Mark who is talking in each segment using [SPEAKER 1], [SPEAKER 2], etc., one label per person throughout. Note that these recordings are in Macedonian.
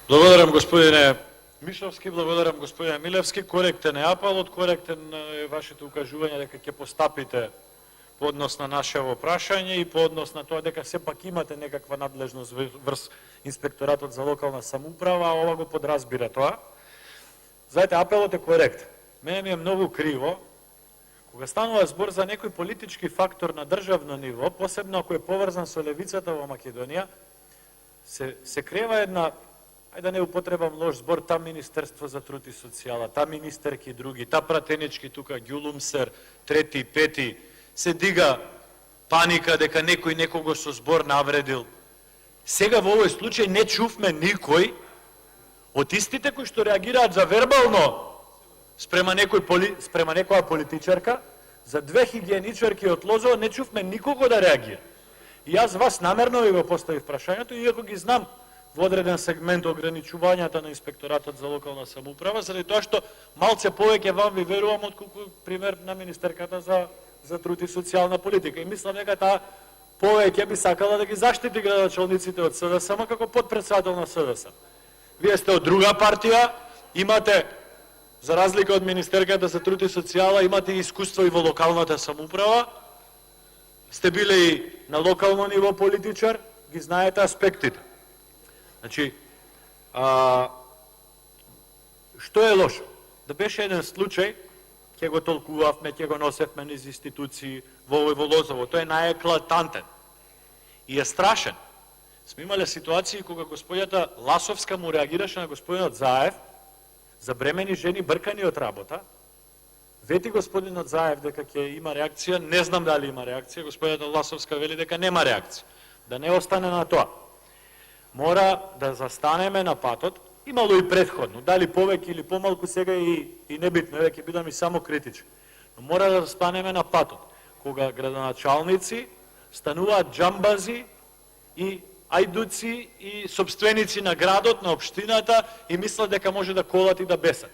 [SPEAKER 1] Благодарам господине Мишовски, благодарам господине Милевски. Коректен е апелот, коректен е вашето укажување дека ќе постапите по однос на нашево прашање и по однос на тоа дека сепак имате некаква надлежност врз Инспекторатот за локална самоуправа, а ова го подразбира тоа. Знаете, апелот е коректен. Мене ми е многу криво кога станува збор за некој политички фактор на државно ниво, посебно ако е поврзан со левицата во Македонија, се крева една, ајде да не употребам лош збор, та Министерство за труд и социјала, та министерки други, та пратенички тука, Ѓулумсер, трети, пети, се дига паника дека некој некого со збор навредил. Сега во овој случај не чувме никој од истите кои што реагираат за вербално спрема некоја политичарка, за две хигиеничарки од Лозово, не чувме никого да реагира. И јас вас намерно ви го поставив прашањето, иако ги знам во одреден сегмент ограничувањата на Инспекторатот за локална самоуправа, заради тоа што малце повеќе вам ви верувам отколку пример на министерката за труд и социјална политика. И мислам дека таа повеќе би сакала да ги заштити градоначалниците од СДСМ како подпредседател на СДСМ. Вие сте од друга партија, имате, за разлика од министерката за труд и социјала, имате искуство и во локалната самоуправа, сте биле и на локално ниво политичар, ги знаете аспектите. Значи, што е лошо? Да беше еден случај, ќе го толкувавме, ќе го носевме низ институции во Лозово. Тој е најеклатантен и е страшен. Сме имале ситуации кога господјата Ласовска му реагираше на господинот Заев за бремени жени бркани од работа. Вети господинот Заев дека ќе има реакција, не знам дали има реакција, господјата Ласовска вели дека нема реакција. Да не остане на тоа. Мора да застанеме на патот, имало и предходно, дали повеќе или помалку, сега и небитно, веќе бидам и само критичен. Но мора да застанеме на патот, кога градоначалници стануваат джамбази и ајдуци и собственици на градот, на општината и мислат дека може да колат и да бесат.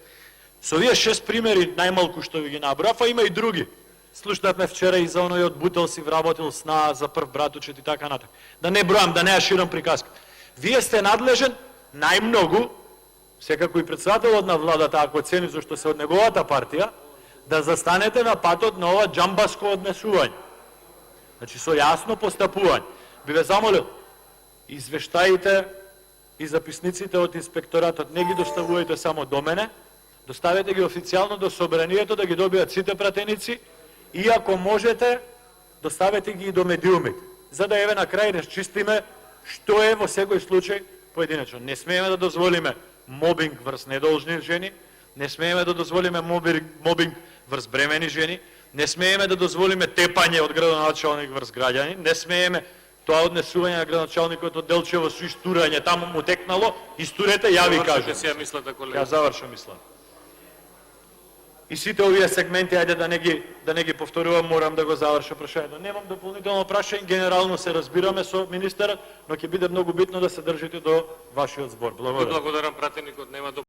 [SPEAKER 1] Со овие 6 примери, најмалку што ви ги набрав, а има и други. Слушнавме вчера и за оној од Бутел си вработил сна за прв братучет и така натак. Да не бројам, да не ја ширам приказка. Вие сте надлежен најмногу, секако и председателот на владата, ако цени зашто се од неговата партија, да застанете на патот на ова джамбаско однесување. Значи, со јасно постапување. Би ве замолил, извештаите и записниците од инспекторатот не ги доставувајте само до мене, доставете ги официјално до собранието да ги добијат сите пратеници и ако можете, доставете ги и до медиумите, за да еве на крај расчистиме што е во секој случај поединечно. Не смееме да дозволиме мобинг врз недолжни жени, не смееме да дозволиме мобинг врз бремени жени, не смееме да дозволиме тепање од градоначалник врз граѓани, не смееме тоа однесување на градоначалникот од Делчево со истурање, таму му текнало, истурете, ја ви кажам. Ја завршам мислам. И сите овие сегменти, ајде да не ги повторувам, морам да го завршам прашањето. Немам дополнително прашање, генерално се разбираме со министерот, но ќе биде многу битно да се држите до вашиот збор. Благодарам.
[SPEAKER 2] Благодарам, пратеникот нема